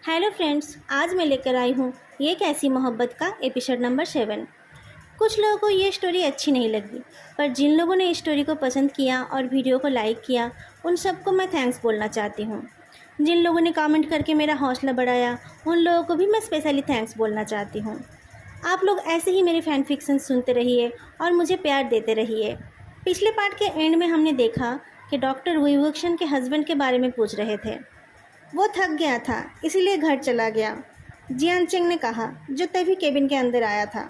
Hello friends, आज मैं लेकर आई हूँ ये कैसी मोहब्बत का एपिसोड नंबर 7। कुछ लोगों को ये स्टोरी अच्छी नहीं लगी, पर जिन लोगों ने इस स्टोरी को पसंद किया और वीडियो को लाइक किया, उन सबको मैं थैंक्स बोलना चाहती हूँ। जिन लोगों ने कमेंट करके मेरा हौसला बढ़ाया, उन लोगों को भी मैं स्पेशली थैंक्स बोलना चाहती हूँ। आप लोग ऐसे ही मेरे फैन फिक्शन सुनते रहिए और मुझे प्यार देते रहिए। पिछले पार्ट के एंड में हमने देखा कि डॉक्टर वुई-वुक्शन के हस्बैंड के बारे में पूछ रहे थे। वो थक गया था, इसीलिए घर चला गया, जियान चेंग ने कहा, जो तभी केबिन के अंदर आया था।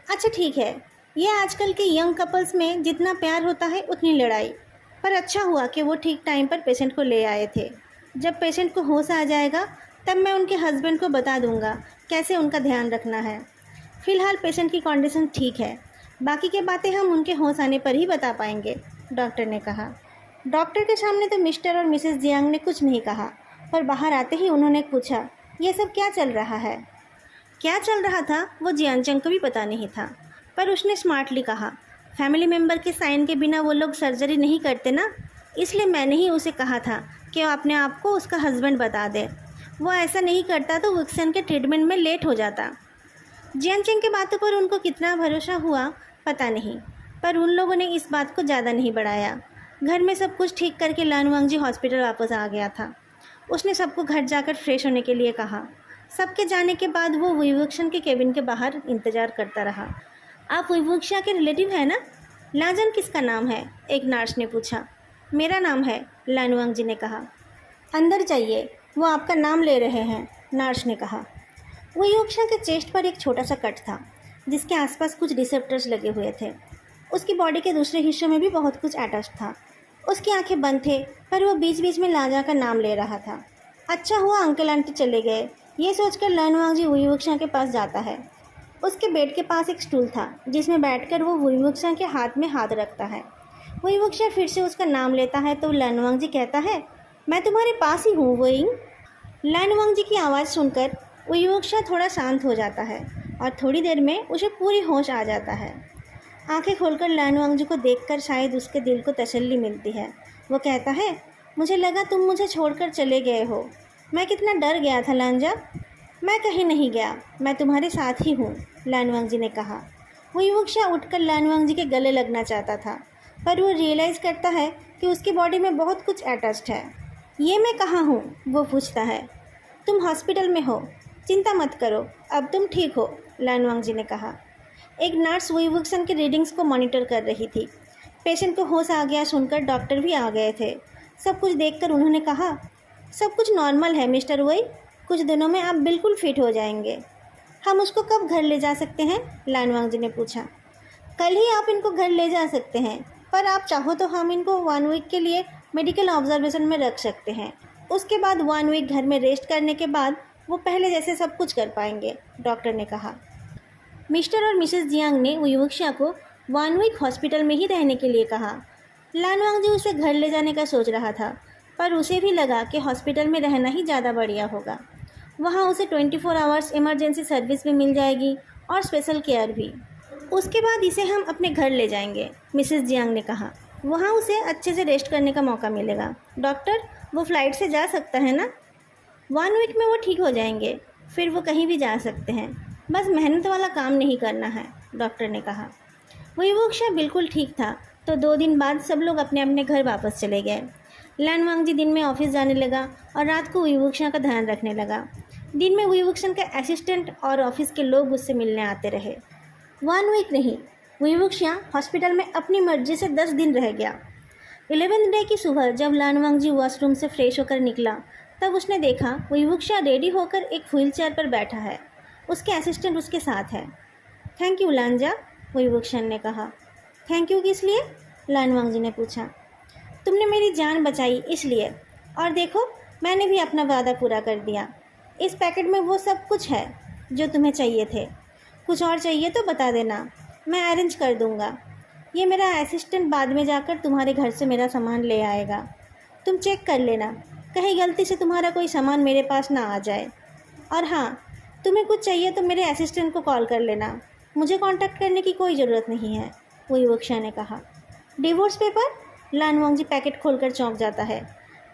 अच्छा ठीक है, ये आजकल के यंग कपल्स में जितना प्यार होता है उतनी लड़ाई, पर अच्छा हुआ कि वो ठीक टाइम पर पेशेंट को ले आए थे। जब पेशेंट को होश आ जाएगा तब मैं उनके हस्बैंड को बता दूंगा कैसे उनका ध्यान रखना है। फ़िलहाल पेशेंट की कंडीशन ठीक है, बाकी की बातें हम उनके होश आने पर ही बता पाएंगे, डॉक्टर ने कहा। डॉक्टर के सामने तो मिस्टर और मिसेस जियांग ने कुछ नहीं कहा, पर बाहर आते ही उन्होंने पूछा, ये सब क्या चल रहा है? क्या चल रहा था वो जियांचंग को भी पता नहीं था, पर उसने स्मार्टली कहा, फैमिली मेम्बर के साइन के बिना वो लोग सर्जरी नहीं करते ना, इसलिए मैंने ही उसे कहा था कि वो अपने आप को उसका हस्बैंड बता दे। वो ऐसा नहीं करता तो वुक्सन के ट्रीटमेंट में लेट हो जाता। जियांचंग की बातों पर उनको कितना भरोसा हुआ पता नहीं, पर उन लोगों ने इस बात को ज़्यादा नहीं बढ़ाया। घर में सब कुछ ठीक करके लानवांग जी हॉस्पिटल वापस आ गया था। उसने सबको घर जाकर फ्रेश होने के लिए कहा। सबके जाने के बाद वो वुई-वुक्शन के केबिन के बाहर इंतज़ार करता रहा। आप वुई-वुक्शा के रिलेटिव हैं ना? लाजन किसका नाम है? एक नर्स ने पूछा। मेरा नाम है, लानवांग जी ने कहा। अंदर जाइए, वो आपका नाम ले रहे हैं, नर्स ने कहा। वुई-वुक्शा के चेस्ट पर एक छोटा सा कट था, जिसके आसपास कुछ रिसेप्टर्स लगे हुए थे। उसकी बॉडी के दूसरे हिस्सों में भी बहुत कुछ अटैच था। उसकी आंखें बंद थे, पर वो बीच बीच में लाजा का नाम ले रहा था। अच्छा हुआ अंकल आंटी चले गए, ये सोचकर लानवांग जी वुई-वुक्शा के पास जाता है। उसके बेड के पास एक स्टूल था, जिसमें बैठकर वो वुई-वुक्शा के हाथ में हाथ रखता है। वुई-वुक्शा फिर से उसका नाम लेता है तो लानवांग जी कहता है, मैं तुम्हारे पास ही हूँ वुई। लानवांग जी की आवाज़ सुनकर वुई-वुक्शा थोड़ा शांत हो जाता है और थोड़ी देर में उसे पूरी होश आ जाता है। आंखें खोलकर लानवांग जी को देखकर शायद उसके दिल को तसल्ली मिलती है। वो कहता है, मुझे लगा तुम मुझे छोड़कर चले गए हो। मैं कितना डर गया था लांजा। मैं कहीं नहीं गया, मैं तुम्हारे साथ ही हूँ, लानवांग जी ने कहा। वुई-वुक्शा उठकर लानवांग जी के गले लगना चाहता था, पर वो रियलाइज़ करता है कि उसकी बॉडी में बहुत कुछ अटैच्ड है। ये मैं कहाँ हूँ? वो पूछता है। तुम हॉस्पिटल में हो, चिंता मत करो, अब तुम ठीक हो, लानवांग जी ने कहा। एक नर्स वुई-वुक्शन के रीडिंग्स को मॉनिटर कर रही थी। पेशेंट को होश आ गया सुनकर डॉक्टर भी आ गए थे। सब कुछ देखकर उन्होंने कहा, सब कुछ नॉर्मल है मिस्टर वुई, कुछ दिनों में आप बिल्कुल फिट हो जाएंगे। हम उसको कब घर ले जा सकते हैं? लानवांग जी ने पूछा। कल ही आप इनको घर ले जा सकते हैं, पर आप चाहो तो हम इनको 1 वीक के लिए मेडिकल ऑब्जर्वेशन में रख सकते हैं। उसके बाद 1 वीक घर में रेस्ट करने के बाद वो पहले जैसे सब कुछ कर पाएंगे, डॉक्टर ने कहा। मिस्टर और मिसेस जियांग ने वुई-वुक्शा को 1 वीक हॉस्पिटल में ही रहने के लिए कहा। लानवांग जी उसे घर ले जाने का सोच रहा था, पर उसे भी लगा कि हॉस्पिटल में रहना ही ज़्यादा बढ़िया होगा। वहाँ उसे 24 आवर्स इमरजेंसी सर्विस भी मिल जाएगी और स्पेशल केयर भी। उसके बाद इसे हम अपने घर ले जाएंगे, मिसेस जियांग ने कहा। वहाँ उसे अच्छे से रेस्ट करने का मौका मिलेगा। डॉक्टर, वो फ़्लाइट से जा सकता है ना? 1 वीक में वो ठीक हो जाएंगे, फिर वो कहीं भी जा सकते हैं। बस मेहनत वाला काम नहीं करना है, डॉक्टर ने कहा। वुई-वुक्शा बिल्कुल ठीक था, तो 2 दिन बाद सब लोग अपने अपने घर वापस चले गए। लानवांग जी दिन में ऑफिस जाने लगा और रात को वुई-वुक्शा का ध्यान रखने लगा। दिन में वुई-वुक्शन का असिस्टेंट और ऑफिस के लोग उससे मिलने आते रहे। 1 वीक नहीं, वुई-वुक्शा हॉस्पिटल में अपनी मर्जी से 10 दिन रह गया। 11th डे की सुबह जब लानवांग जी वॉशरूम से फ्रेश होकर निकला, तब उसने देखा वुई-वुक्शा रेडी होकर एक व्हील चेयर पर बैठा है। उसके असिस्टेंट उसके साथ है। थैंक यू लांजा, वुई-वुक्शन ने कहा। थैंक यू किस लिए? लानवांग जी ने पूछा। तुमने मेरी जान बचाई इसलिए, और देखो मैंने भी अपना वादा पूरा कर दिया। इस पैकेट में वो सब कुछ है जो तुम्हें चाहिए थे। कुछ और चाहिए तो बता देना, मैं अरेंज कर दूँगा। ये मेरा असिस्टेंट बाद में जाकर तुम्हारे घर से मेरा सामान ले आएगा। तुम चेक कर लेना, कहीं गलती से तुम्हारा कोई सामान मेरे पास ना आ जाए। और हाँ, तुम्हें कुछ चाहिए तो मेरे असिस्टेंट को कॉल कर लेना, मुझे कांटेक्ट करने की कोई ज़रूरत नहीं है, वुई-वुक्शा ने कहा। Divorce paper? लानवांग जी पैकेट खोलकर चौंक जाता है।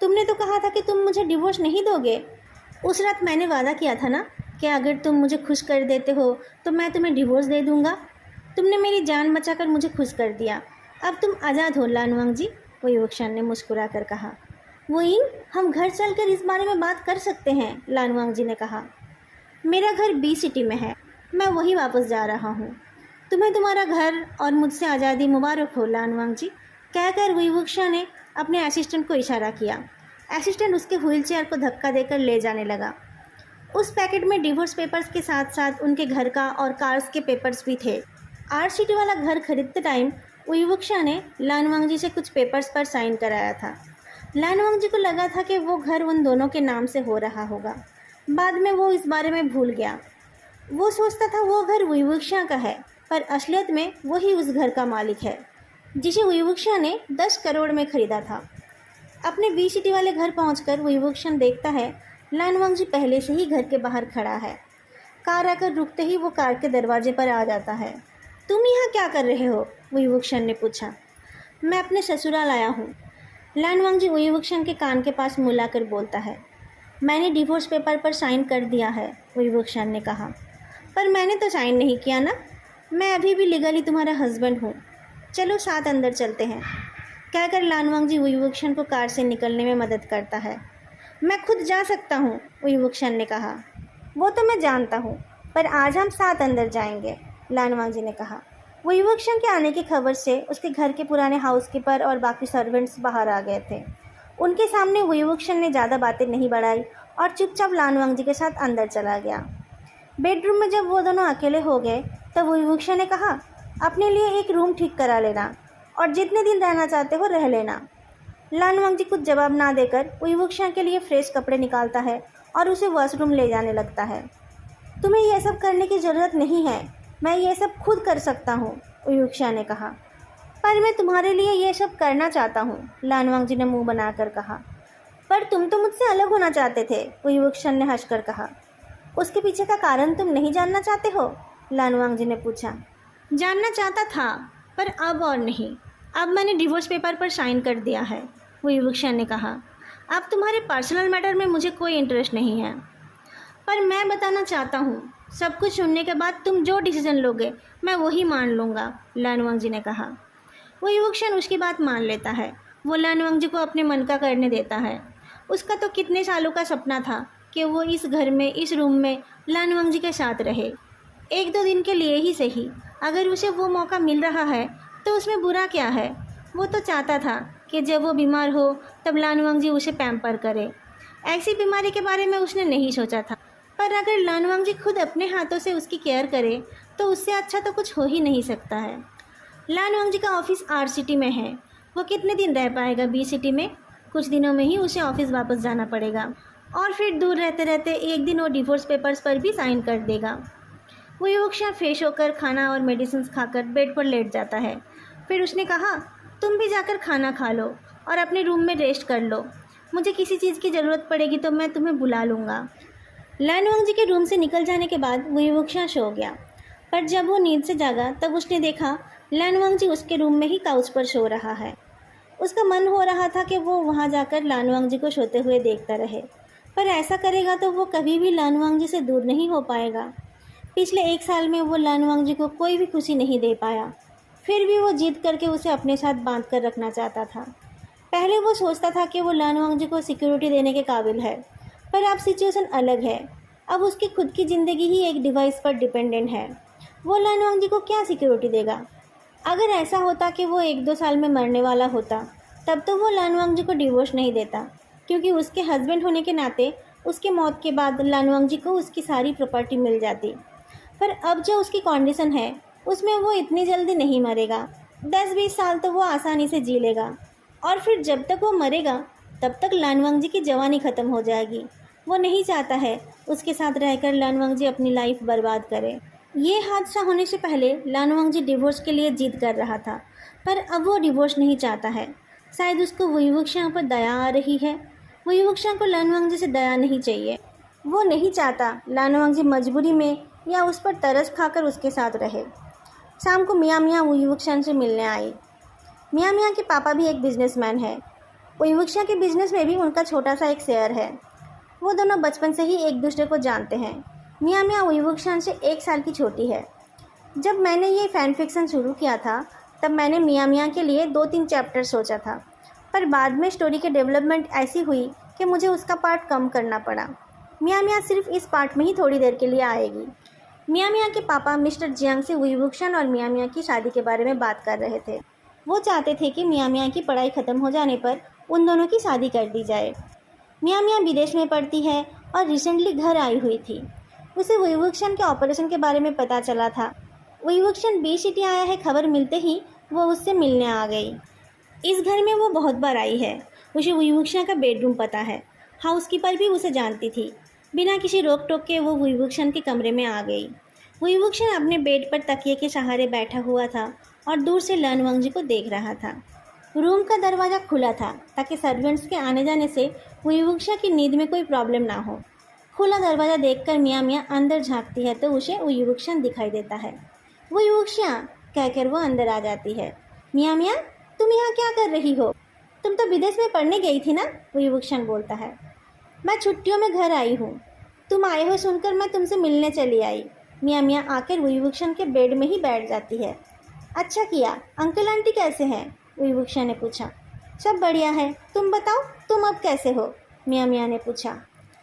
तुमने तो कहा था कि तुम मुझे डिवोर्स नहीं दोगे। उस रात मैंने वादा किया था ना कि अगर तुम मुझे खुश कर देते हो तो मैं तुम्हें डिवोर्स दे दूँगा। तुमने मेरी जान बचाकर मुझे खुश कर दिया। अब तुम आज़ाद हो लानवांग जी, वो युवक्षण ने मुस्कुरा कर कहा। वोइंग, हम घर चलकर इस बारे में बात कर सकते हैं, लानवांग जी ने कहा। मेरा घर बी सिटी में है, मैं वहीं वापस जा रहा हूँ। तुम्हें तुम्हारा घर और मुझसे आज़ादी मुबारक हो, लानवांग जी, कहकर विवक्षा ने अपने असिस्टेंट को इशारा किया। असिस्टेंट उसके व्हीलचेयर को धक्का देकर ले जाने लगा। उस पैकेट में डिवोर्स पेपर्स के साथ साथ उनके घर का और कार्स के पेपर्स भी थे। आर्ट सिटी वाला घर खरीदते टाइम विवक्षा ने लानवांग जी से कुछ पेपर्स पर साइन कराया था। लानवांग जी को लगा था कि वो घर उन दोनों के नाम से हो रहा होगा। बाद में वो इस बारे में भूल गया। वो सोचता था वो घर विवक्षा का है, पर असलियत में वही उस घर का मालिक है जिसे विवक्षा ने 10 करोड़ में खरीदा था। अपने बी सिटी वाले घर पहुंचकर विवक्षा देखता है लानवांग जी पहले से ही घर के बाहर खड़ा है। कार आकर रुकते ही वो कार के दरवाजे पर आ जाता है। तुम यहाँ क्या कर रहे हो? विवक्षा ने पूछा। मैं अपने ससुराल आया हूँ, लानवांग जी विवक्षा के कान के पास मुलाकर बोलता है। मैंने डिवोर्स पेपर पर साइन कर दिया है, विवक्षा ने कहा। पर मैंने तो साइन नहीं किया ना, मैं अभी भी लीगली तुम्हारा हस्बैंड हूँ। चलो साथ अंदर चलते हैं, कहकर लानवांग जी विवक्षा को कार से निकलने में मदद करता है। मैं खुद जा सकता हूँ, विवक्षा ने कहा। वो तो मैं जानता हूँ, पर आज हम साथ अंदर जाएंगे, लानवांग जी ने कहा। विवक्षा के आने की खबर से उसके घर के पुराने हाउसकीपर और बाकी सर्वेंट्स बाहर आ गए थे। उनके सामने विवक्षा ने ज़्यादा बातें नहीं बढ़ाई और चुपचाप लानवांग जी के साथ अंदर चला गया। बेडरूम में जब वो दोनों अकेले हो गए तब विवक्षा ने कहा, अपने लिए एक रूम ठीक करा लेना और जितने दिन रहना चाहते हो रह लेना। लानवांग जी कुछ जवाब ना देकर विवक्षा के लिए फ्रेश कपड़े निकालता है और उसे वॉशरूम ले जाने लगता है। तुम्हें यह सब करने की ज़रूरत नहीं है, मैं ये सब खुद कर सकता हूँ, विवक्षा ने कहा। पर मैं तुम्हारे लिए ये सब करना चाहता हूँ, लानवांग जी ने मुंह बनाकर कहा। पर तुम तो मुझसे अलग होना चाहते थे, विवक्षा ने हंसकर कहा। उसके पीछे का कारण तुम नहीं जानना चाहते हो? लानवांग जी ने पूछा। जानना चाहता था, पर अब और नहीं। अब मैंने डिवोर्स पेपर पर साइन कर दिया है, विवक्षा ने कहा। अब तुम्हारे पर्सनल मैटर में मुझे कोई इंटरेस्ट नहीं है। पर मैं बताना चाहता हूँ, सब कुछ सुनने के बाद तुम जो डिसीजन लोगे मैं वही मान लूँगा, लानवांग जी ने कहा। विवक्षा उसकी बात मान लेता है। वो लानवांग जी को अपने मन का करने देता है। उसका तो कितने सालों का सपना था कि वो इस घर में, इस रूम में लानवांग जी के साथ रहे, 1-2 दिन के लिए ही सही। अगर उसे वो मौका मिल रहा है तो उसमें बुरा क्या है? वो तो चाहता था कि जब वो बीमार हो तब लानवांग जी उसे पैम्पर करे। ऐसी बीमारी के बारे में उसने नहीं सोचा था, पर अगर लानवांग जी खुद अपने हाथों से उसकी केयर करे तो उससे अच्छा तो कुछ हो ही नहीं सकता है। लानवांग जी का ऑफिस आर सिटी में है। वो कितने दिन रह पाएगा बी सिटी में? कुछ दिनों में ही उसे ऑफिस वापस जाना पड़ेगा और फिर दूर रहते रहते एक दिन वो डिवोर्स पेपर्स पर भी साइन कर देगा। वो युवक्षा फ्रेश होकर खाना और मेडिसिन खाकर बेड पर लेट जाता है। फिर उसने कहा, तुम भी जाकर खाना खा लो और अपने रूम में रेस्ट कर लो। मुझे किसी चीज़ की ज़रूरत पड़ेगी तो मैं तुम्हें बुला लूँगा। लानवांग जी के रूम से निकल जाने के बाद वो युवक्षा सो गया, पर जब वो नींद से जागा तब उसने देखा लानवांग जी उसके रूम में ही काउच पर सो रहा है। उसका मन हो रहा था कि वो वहाँ जाकर लानवांग जी को सोते हुए देखता रहे, पर ऐसा करेगा तो वो कभी भी लानवांग जी से दूर नहीं हो पाएगा। पिछले 1 साल में वो लानवांग जी को कोई भी खुशी नहीं दे पाया, फिर भी वो जिद करके उसे अपने साथ बांध कर रखना चाहता था। पहले वो सोचता था कि वो लानवांग जी को सिक्योरिटी देने के काबिल है, पर अब सिचुएशन अलग है। अब उसकी खुद की ज़िंदगी ही एक डिवाइस पर डिपेंडेंट है। वो लानवांग जी को क्या सिक्योरिटी देगा? अगर ऐसा होता कि वो 1-2 साल में मरने वाला होता, तब तो वो लानवांग जी को डिवोर्स नहीं देता, क्योंकि उसके हस्बैंड होने के नाते उसके मौत के बाद लानवांग जी को उसकी सारी प्रॉपर्टी मिल जाती। पर अब जो उसकी कंडीशन है उसमें वो इतनी जल्दी नहीं मरेगा। 10-20 साल तो वो आसानी से जी लेगा और फिर जब तक वो मरेगा तब तक लानवांग जी की जवानी ख़त्म हो जाएगी। वो नहीं चाहता है उसके साथ रहकर लानवांग जी अपनी लाइफ बर्बाद करे। ये हादसा होने से पहले लानवांग जी डिवोर्स के लिए जिद कर रहा था, पर अब वो डिवोर्स नहीं चाहता है। शायद उसको विवक्षा पर दया आ रही है। विवक्षा को लानवांग जी से दया नहीं चाहिए। वो नहीं चाहता लानवांग जी मजबूरी में या उस पर तरस खाकर उसके साथ रहे। शाम को मियाँ विवक्षा से मिलने आई। मियाँ के पापा भी एक बिजनेसमैन है। विवक्षा के बिजनेस में भी उनका छोटा सा एक शेयर है। वो दोनों बचपन से ही एक दूसरे को जानते हैं। मियाँ मियाँ वुईवुक्शान से 1 साल की छोटी है। जब मैंने ये फ़ैन फिक्शन शुरू किया था तब मैंने मियाँ मियाँ के लिए 2-3 चैप्टर सोचा था, पर बाद में स्टोरी के डेवलपमेंट ऐसी हुई कि मुझे उसका पार्ट कम करना पड़ा। मियाँ मियाँ सिर्फ इस पार्ट में ही थोड़ी देर के लिए आएगी। मियाँ मियाँ के पापा मिस्टर जियांग से वुईवुक्शान और मियाँ मियाँ की शादी के बारे में बात कर रहे थे। वो चाहते थे कि मियाँ मियाँ की पढ़ाई ख़त्म हो जाने पर उन दोनों की शादी कर दी जाए। मियाँ मियाँ विदेश में पढ़ती है और रिसेंटली घर आई हुई थी। उसे वुईवुक्शान के ऑपरेशन के बारे में पता चला था। वुईवुक्शान बेसिटी आया है खबर मिलते ही वो उससे मिलने आ गई। इस घर में वो बहुत बार आई है। उसे वुईवुक्शान का बेडरूम पता है। हाउसकीपर भी उसे जानती थी। बिना किसी रोक टोक के वो वुईवुक्शान के कमरे में आ गई। वुईवुक्शान अपने बेड पर तकिए के सहारे बैठा हुआ था और दूर से लन वंगजी को देख रहा था। रूम का दरवाज़ा खुला था ताकि सर्वेंट्स के आने जाने से वुईवुक्शान की नींद में कोई प्रॉब्लम ना हो। खुला दरवाज़ा देखकर मियाँ मियाँ अंदर झांकती है तो उसे वुईवुक्शान दिखाई देता है। वुईवुक्शान कहकर वो अंदर आ जाती है। मियाँ मियाँ, तुम यहाँ क्या कर रही हो? तुम तो विदेश में पढ़ने गई थी ना? वुईवुक्शान बोलता है। मैं छुट्टियों में घर आई हूँ। तुम आए हो सुनकर मैं तुमसे मिलने चली आई। मियाँ मियाँ आकर वुईवुक्शान के बेड में ही बैठ जाती है। अच्छा किया। अंकल आंटी कैसे हैं? वुईवुक्शान ने पूछा। सब बढ़िया है। तुम बताओ, तुम अब कैसे हो? मियाँ मियाँ ने पूछा।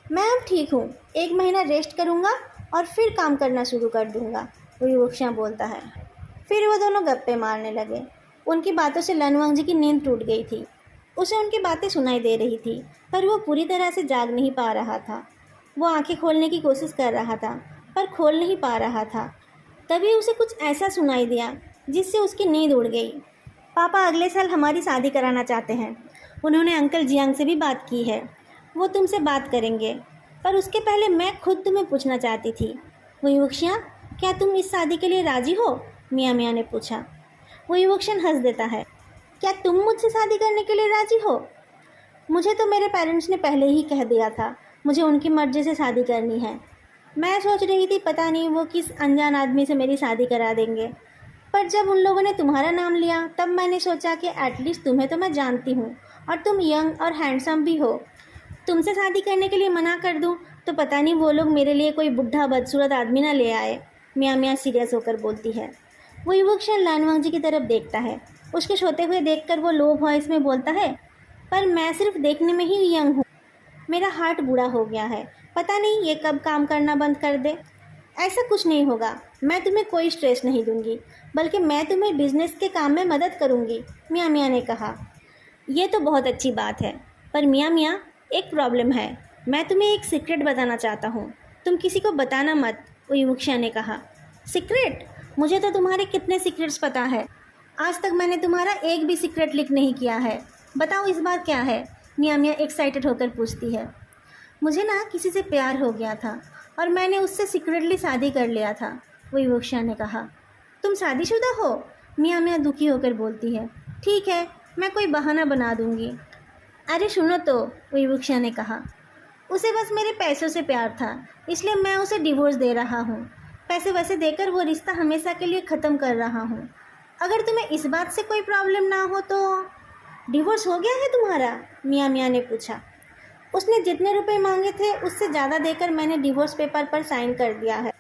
मैं अब ठीक हूँ। 1 महीना रेस्ट करूँगा और फिर काम करना शुरू कर दूँगा, वुईवुक्शान बोलता है। फिर वो दोनों गप्पे मारने लगे। उनकी बातों से लन वंगजी की नींद टूट गई थी। उसे उनकी बातें सुनाई दे रही थी पर वो पूरी तरह से जाग नहीं पा रहा था। वो आंखें खोलने की कोशिश कर रहा था पर खोल नहीं पा रहा था। तभी उसे कुछ ऐसा सुनाई दिया जिससे उसकी नींद उड़ गई। पापा अगले साल हमारी शादी कराना चाहते हैं। उन्होंने अंकल जियांग से भी बात की है। वो तुमसे बात करेंगे, पर उसके पहले मैं खुद तुम्हें पूछना चाहती थी। वुईवुक्शान, क्या तुम इस शादी के लिए राज़ी हो? मियाँ मियाँ ने पूछा। वुईवुक्शान हंस देता है। क्या तुम मुझसे शादी करने के लिए राज़ी हो? मुझे तो मेरे पेरेंट्स ने पहले ही कह दिया था मुझे उनकी मर्ज़ी से शादी करनी है। मैं सोच रही थी पता नहीं वो किस अनजान आदमी से मेरी शादी करा देंगे, पर जब उन लोगों ने तुम्हारा नाम लिया तब मैंने सोचा कि एटलीस्ट तुम्हें तो मैं जानती हूँ और तुम यंग और हैंडसम भी हो। तुमसे शादी करने के लिए मना कर दूँ तो पता नहीं वो लोग मेरे लिए कोई बुढ़ा बदसूरत आदमी ना ले आए, मियाँ मियाँ सीरियस होकर बोलती है। वुईवुक्शान लन वंगजी की तरफ देखता है। उसके सोते हुए देखकर वो लो वॉइस में बोलता है, पर मैं सिर्फ देखने में ही यंग हूँ। मेरा हार्ट बूढ़ा हो गया है। पता नहीं ये कब काम करना बंद कर दे। ऐसा कुछ नहीं होगा। मैं तुम्हें कोई स्ट्रेस नहीं दूंगी, बल्कि मैं तुम्हें बिजनेस के काम में मदद करूंगी, मियाँ मियाँ ने कहा। यह तो बहुत अच्छी बात है, पर मियाँ मियाँ एक प्रॉब्लम है। मैं तुम्हें एक सीक्रेट बताना चाहता हूँ। तुम किसी को बताना मत, वुईवुक्शान ने कहा। सीक्रेट? मुझे तो तुम्हारे कितने सीक्रेट्स पता है। आज तक मैंने तुम्हारा एक भी सीक्रेट लीक नहीं किया है। बताओ इस बार क्या है? मियाँ मियाँ एक्साइटेड होकर पूछती है। मुझे ना किसी से प्यार हो गया था और मैंने उससे सीक्रेटली शादी कर लिया था, वुईवुक्शान ने कहा। तुम शादीशुदा हो? मियाँ मियाँ दुखी होकर बोलती है। ठीक है, मैं कोई बहाना बना दूंगी। अरे सुनो तो, वुईवुक्शान ने कहा। उसे बस मेरे पैसों से प्यार था, इसलिए मैं उसे डिवोर्स दे रहा हूँ। पैसे वैसे देकर वो रिश्ता हमेशा के लिए ख़त्म कर रहा हूँ। अगर तुम्हें इस बात से कोई प्रॉब्लम ना हो तो। डिवोर्स हो गया है तुम्हारा? मियाँ मियाँ ने पूछा। उसने जितने रुपए मांगे थे उससे ज़्यादा देकर मैंने डिवोर्स पेपर पर साइन कर दिया है।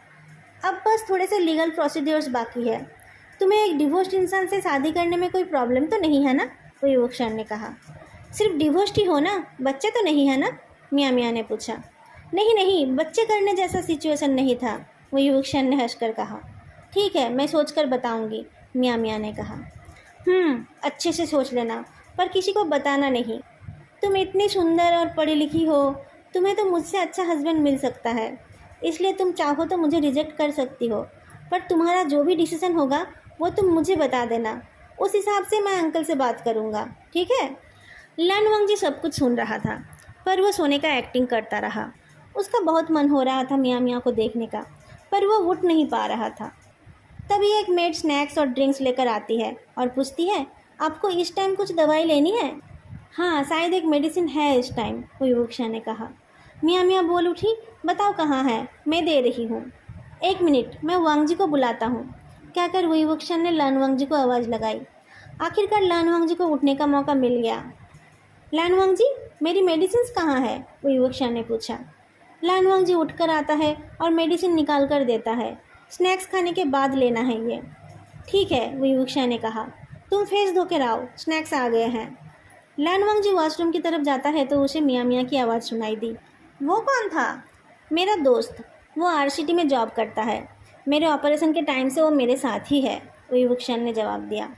अब बस थोड़े से लीगल प्रोसीड्योर्स बाकी है। तुम्हें एक डिवोर्स्ड इंसान से शादी करने में कोई प्रॉब्लम तो नहीं है ना? वुईवुक्शान ने कहा। सिर्फ डिवोर्स्ड ही हो ना, बच्चे तो नहीं है ना? मियाँ मियाँ ने पूछा। नहीं नहीं, बच्चे करने जैसा सिचुएशन नहीं था, वुईवुक्शान ने हंसकर कहा। ठीक है, मैं सोचकर बताऊंगी, मियाँ मियाँ ने कहा। अच्छे से सोच लेना, पर किसी को बताना नहीं। तुम इतनी सुंदर और पढ़ी लिखी हो, तुम्हें तो मुझसे अच्छा हस्बैंड मिल सकता है, इसलिए तुम चाहो तो मुझे रिजेक्ट कर सकती हो, पर तुम्हारा जो भी डिसीज़न होगा वो तुम मुझे बता देना। उस हिसाब से मैं अंकल से बात करूँगा, ठीक है? लन वंगजी सब कुछ सुन रहा था, पर वो सोने का एक्टिंग करता रहा। उसका बहुत मन हो रहा था मियाँ मियाँ को देखने का, पर वो उठ नहीं पा रहा था। तभी एक मेड स्नैक्स और ड्रिंक्स लेकर आती है और पूछती है, आपको इस टाइम कुछ दवाई लेनी है? हाँ, शायद एक मेडिसिन है इस टाइम, वुईवुक्शान ने कहा। मियाँ मियाँ बोल उठी, बताओ कहाँ है, मैं दे रही हूँ। 1 मिनट, मैं वांगजी को बुलाता हूँ, कहकर वुईवुक्शान ने लन वंगजी को आवाज़ लगाई। आखिरकार लन वंगजी को उठने का मौका मिल गया। लन वंगजी, मेरी मेडिसिन कहाँ है? वुईवुक्षा ने पूछा। लानवांग जी उठकर आता है और मेडिसिन निकाल कर देता है। स्नैक्स खाने के बाद लेना है ये। ठीक है, वुईवुक्षा ने कहा। तुम फेस धो कर आओ, स्नैक्स आ गए हैं। लानवांग जी वॉशरूम की तरफ जाता है तो उसे मियाँ मियाँ की आवाज़ सुनाई दी। वो कौन था? मेरा दोस्त, वो आरसीटी में जॉब करता है। मेरे ऑपरेशन के टाइम से वो मेरे साथ ही है, वुईवुक्षा ने जवाब दिया।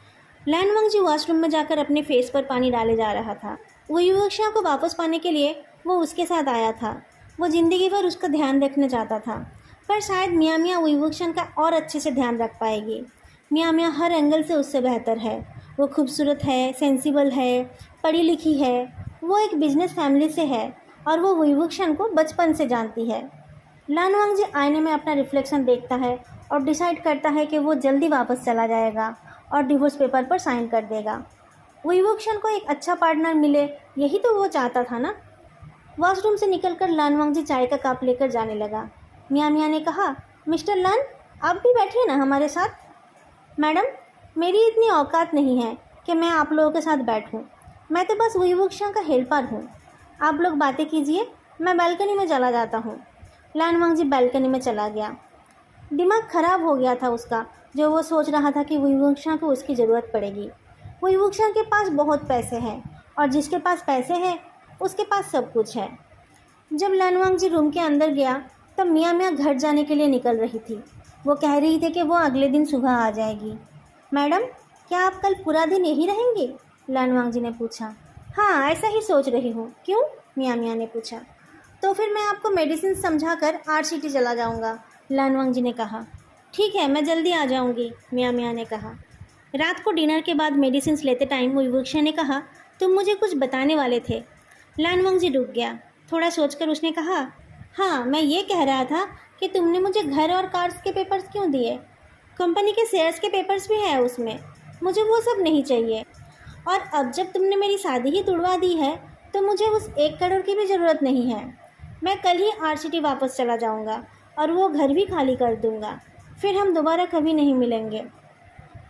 लानवांग जी वॉशरूम में जाकर अपने फेस पर पानी डाले जा रहा था। वुईवुक्षा को वापस पाने के लिए वो उसके साथ आया था। वो ज़िंदगी भर उसका ध्यान रखना चाहता था, पर शायद मियाँ मियाँ वुईवुक्षा का और अच्छे से ध्यान रख पाएगी। मियाँ मियाँ हर एंगल से उससे बेहतर है। वो खूबसूरत है, सेंसिबल है, पढ़ी लिखी है, वो एक बिजनेस फैमिली से है और वो वुईवुक्षा को बचपन से जानती है। लानवांग जी आईने में अपना रिफ्लेक्शन देखता है और डिसाइड करता है कि वो जल्दी वापस चला जाएगा और डिवोर्स पेपर पर साइन कर देगा। वुईवुक्षा को एक अच्छा पार्टनर मिले, यही तो वो चाहता था ना। वॉशरूम से निकलकर लानवांग जी चाय का कप लेकर जाने लगा। मियाँ मियाँ ने कहा, मिस्टर लान, आप भी बैठिए ना हमारे साथ। मैडम, मेरी इतनी औकात नहीं है कि मैं आप लोगों के साथ बैठूं। मैं तो बस वुईवुक्षा का हेल्पर हूँ। आप लोग बातें कीजिए, मैं बालकनी में चला जाता हूँ। लानवांग जी बालकनी में चला गया। दिमाग खराब हो गया था उसका, जो वो सोच रहा था कि वुईवुक्षा को उसकी ज़रूरत पड़ेगी। वुईवुक्षा के पास बहुत पैसे हैं और जिसके पास पैसे हैं उसके पास सब कुछ है। जब लानवांग जी रूम के अंदर गया तब मियाँ मियाँ घर जाने के लिए निकल रही थी। वो कह रही थी कि वो अगले दिन सुबह आ जाएगी। मैडम, क्या आप कल पूरा दिन यहीं रहेंगे? लानवांग जी ने पूछा। हाँ, ऐसा ही सोच रही हूँ। क्यों? मियाँ मियाँ ने पूछा। तो फिर मैं आपको मेडिसिन समझाकर आरसीटी चला जाऊँगा, लानवांग जी ने कहा। ठीक है, मैं जल्दी आ जाऊँगी, मियाँ मियाँ ने कहा। रात को डिनर के बाद मेडिसिन लेते टाइम वुईवुक्षा ने कहा, तुम मुझे कुछ बताने वाले थे। लानवांग जी रुक गया। थोड़ा सोचकर उसने कहा, हाँ, मैं ये कह रहा था कि तुमने मुझे घर और कार्स के पेपर्स क्यों दिए? कंपनी के शेयर्स के पेपर्स भी है उसमें, मुझे वो सब नहीं चाहिए। और अब जब तुमने मेरी शादी ही तुड़वा दी है तो मुझे उस 1 करोड़ की भी ज़रूरत नहीं है। मैं कल ही आरसीटी वापस चला जाऊंगा और वो घर भी खाली कर दूंगा। फिर हम दोबारा कभी नहीं मिलेंगे।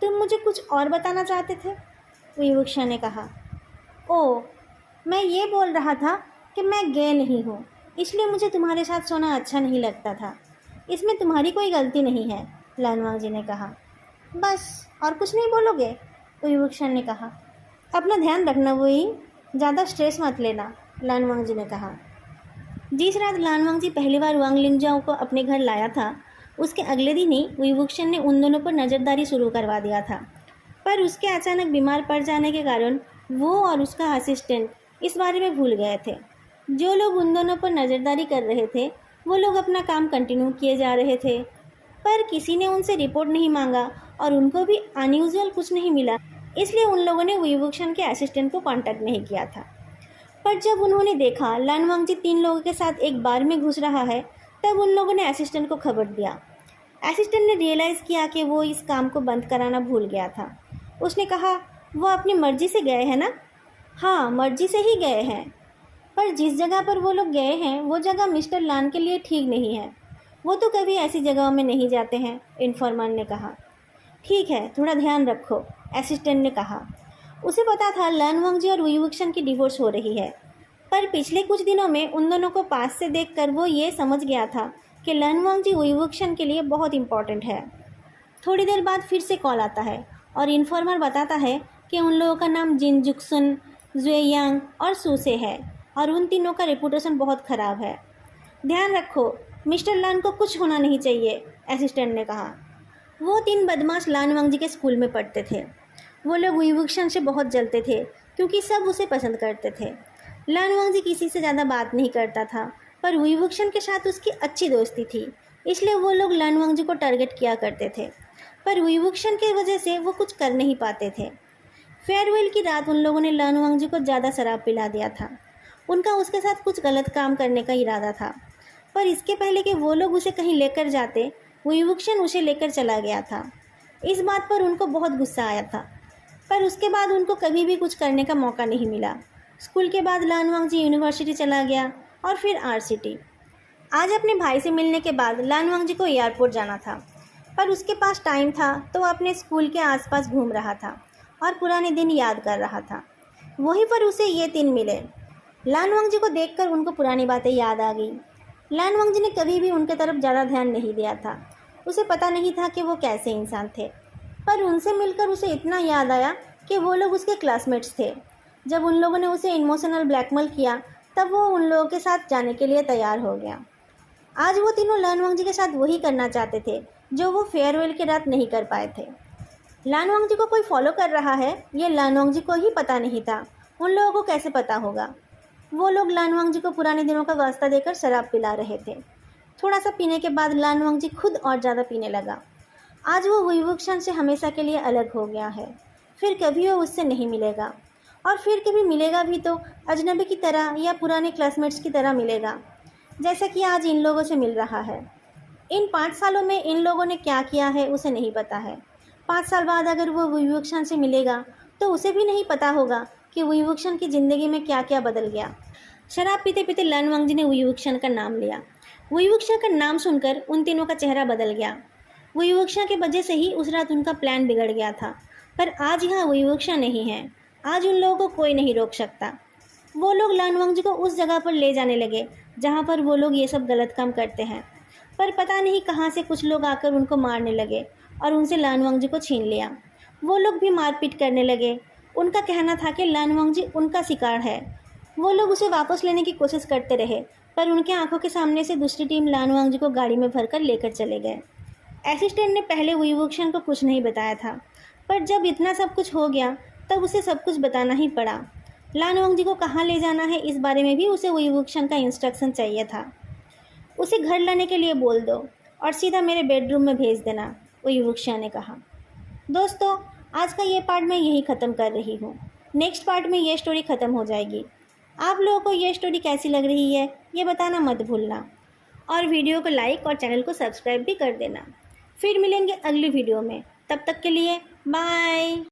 तुम मुझे कुछ और बताना चाहते थे? वुईवुक्षा ने कहा। ओह, मैं ये बोल रहा था कि मैं गे नहीं हूँ, इसलिए मुझे तुम्हारे साथ सोना अच्छा नहीं लगता था। इसमें तुम्हारी कोई गलती नहीं है, लानवांग जी ने कहा। बस, और कुछ नहीं बोलोगे? वुईवुक्षा ने कहा। अपना ध्यान रखना वुई, ज़्यादा स्ट्रेस मत लेना, लानवांग जी ने कहा। जिस रात लानवांग जी पहली बार वांग लिंगजाओ को अपने घर लाया था, उसके अगले दिन ही वुईवुक्षा ने उन दोनों पर नज़रदारी शुरू करवा दिया था। पर उसके अचानक बीमार पड़ जाने के कारण वो और उसका असिस्टेंट इस बारे में भूल गए थे। जो लोग उन दोनों पर नज़रदारी कर रहे थे वो लोग अपना काम कंटिन्यू किए जा रहे थे, पर किसी ने उनसे रिपोर्ट नहीं मांगा और उनको भी अनयूजुअल कुछ नहीं मिला, इसलिए उन लोगों ने वुईवुक्षा के असिस्टेंट को कांटेक्ट नहीं किया था। पर जब उन्होंने देखा लानवांग जी 3 लोगों के साथ एक बार में घुस रहा है, तब उन लोगों ने असिस्टेंट को खबर दिया। असिस्टेंट ने रियलाइज़ किया कि वो इस काम को बंद कराना भूल गया था। उसने कहा, वो अपनी मर्जी से गए हैं ना? हाँ, मर्जी से ही गए हैं, पर जिस जगह पर वो लोग गए हैं वो जगह मिस्टर लान के लिए ठीक नहीं है। वो तो कभी ऐसी जगहों में नहीं जाते हैं, इन्फॉर्मर ने कहा। ठीक है, थोड़ा ध्यान रखो, असिस्टेंट ने कहा। उसे पता था लानवांग जी और वुईवुक्षा की डिवोर्स हो रही है, पर पिछले कुछ दिनों में उन दोनों को पास से देखकर वो ये समझ गया था कि लानवांग जी वुईवुक्षा के लिए बहुत इम्पोर्टेंट है। थोड़ी देर बाद फिर से कॉल आता है और इन्फॉर्मर बताता है कि उन लोगों का नाम जिन जुक्सन, जुएयांग और सूसे है और उन तीनों का रेपुटेशन बहुत ख़राब है। ध्यान रखो, मिस्टर लान को कुछ होना नहीं चाहिए, असिस्टेंट ने कहा। वो 3 बदमाश लानवांग जी के स्कूल में पढ़ते थे। वो लोग वुईवुक्षा से बहुत जलते थे क्योंकि सब उसे पसंद करते थे। लानवांग जी किसी से ज़्यादा बात नहीं करता था, पर वुईवुक्षा के साथ उसकी अच्छी दोस्ती थी, इसलिए वो लोग लानवांग जी को टारगेट किया करते थे। पर वुईवुक्षा की वजह से वो कुछ कर नहीं पाते थे। फेयरवेल की रात उन लोगों ने लानवांग जी को ज़्यादा शराब पिला दिया था। उनका उसके साथ कुछ गलत काम करने का इरादा था, पर इसके पहले कि वो लोग उसे कहीं लेकर जाते, वुईवुक्षा उसे लेकर चला गया था। इस बात पर उनको बहुत गुस्सा आया था, पर उसके बाद उनको कभी भी कुछ करने का मौका नहीं मिला। स्कूल के बाद लानवांग जी यूनिवर्सिटी चला गया और फिर आरसीटी। आज अपने भाई से मिलने के बाद लानवांग जी को एयरपोर्ट जाना था, पर उसके पास टाइम था तो वह अपने स्कूल के आसपास घूम रहा था और पुराने दिन याद कर रहा था। वहीं पर उसे ये 3 मिले। लान वंगजी को देखकर उनको पुरानी बातें याद आ गई। लान वंगजी ने कभी भी उनके तरफ ज़्यादा ध्यान नहीं दिया था। उसे पता नहीं था कि वो कैसे इंसान थे, पर उनसे मिलकर उसे इतना याद आया कि वो लोग उसके क्लासमेट्स थे। जब उन लोगों ने उसे इमोशनल ब्लैकमेल किया तब वो उन लोगों के साथ जाने के लिए तैयार हो गया। आज वो तीनों लान वंगजी के साथ वही करना चाहते थे जो वो फेयरवेल की रात नहीं कर पाए थे। लान वंगजी को कोई फॉलो कर रहा है ये लान वंगजी को ही पता नहीं था। उन लोगों को कैसे पता होगा? वो लोग लान वंगजी को पुराने दिनों का वास्ता देकर शराब पिला रहे थे। थोड़ा सा पीने के बाद लान वंगजी खुद और ज़्यादा पीने लगा। आज वो वुईवुक्शन से हमेशा के लिए अलग हो गया है। फिर कभी वो उससे नहीं मिलेगा, और फिर कभी मिलेगा भी तो अजनबी की तरह या पुराने क्लासमेट्स की तरह मिलेगा, जैसा कि आज इन लोगों से मिल रहा है। इन 5 सालों में इन लोगों ने क्या किया है उसे नहीं पता है। 5 साल बाद अगर वो वुईवुक्शन से मिलेगा तो उसे भी नहीं पता होगा कि वुईवुक्शन की ज़िंदगी में क्या क्या बदल गया। शराब पीते पीते लान वंगजी ने वुईवुक्शन का नाम लिया। वुईवुक्शन का नाम सुनकर उन तीनों का चेहरा बदल गया। वुईवुक्शन की वजह से ही उस रात उनका प्लान बिगड़ गया था, पर आज यहाँ वुईवुक्शन नहीं है। आज उन लोगों को कोई नहीं रोक सकता। वो लोग लान वंगजी को उस जगह पर ले जाने लगे जहाँ पर वो लोग ये सब गलत काम करते हैं, पर पता नहीं कहाँ से कुछ लोग आकर उनको मारने लगे और उनसे लान वंगजी को छीन लिया। वो लोग भी मारपीट करने लगे। उनका कहना था कि लान वंगजी उनका शिकार है। वो लोग उसे वापस लेने की कोशिश करते रहे, पर उनके आंखों के सामने से दूसरी टीम लान वंगजी को गाड़ी में भरकर लेकर चले गए। असिस्टेंट ने पहले वुईवुक्शन को कुछ नहीं बताया था, पर जब इतना सब कुछ हो गया तब उसे सब कुछ बताना ही पड़ा। लान वंगजी को कहाँ ले जाना है इस बारे में भी उसे वुईवुक्शन का इंस्ट्रक्शन चाहिए था। उसे घर लाने के लिए बोल दो और सीधा मेरे बेडरूम में भेज देना, वुईवुक्शन ने कहा। दोस्तों, आज का ये पार्ट मैं यही ख़त्म कर रही हूँ। नेक्स्ट पार्ट में ये स्टोरी ख़त्म हो जाएगी। आप लोगों को ये स्टोरी कैसी लग रही है ये बताना मत भूलना, और वीडियो को लाइक और चैनल को सब्सक्राइब भी कर देना। फिर मिलेंगे अगली वीडियो में, तब तक के लिए बाय।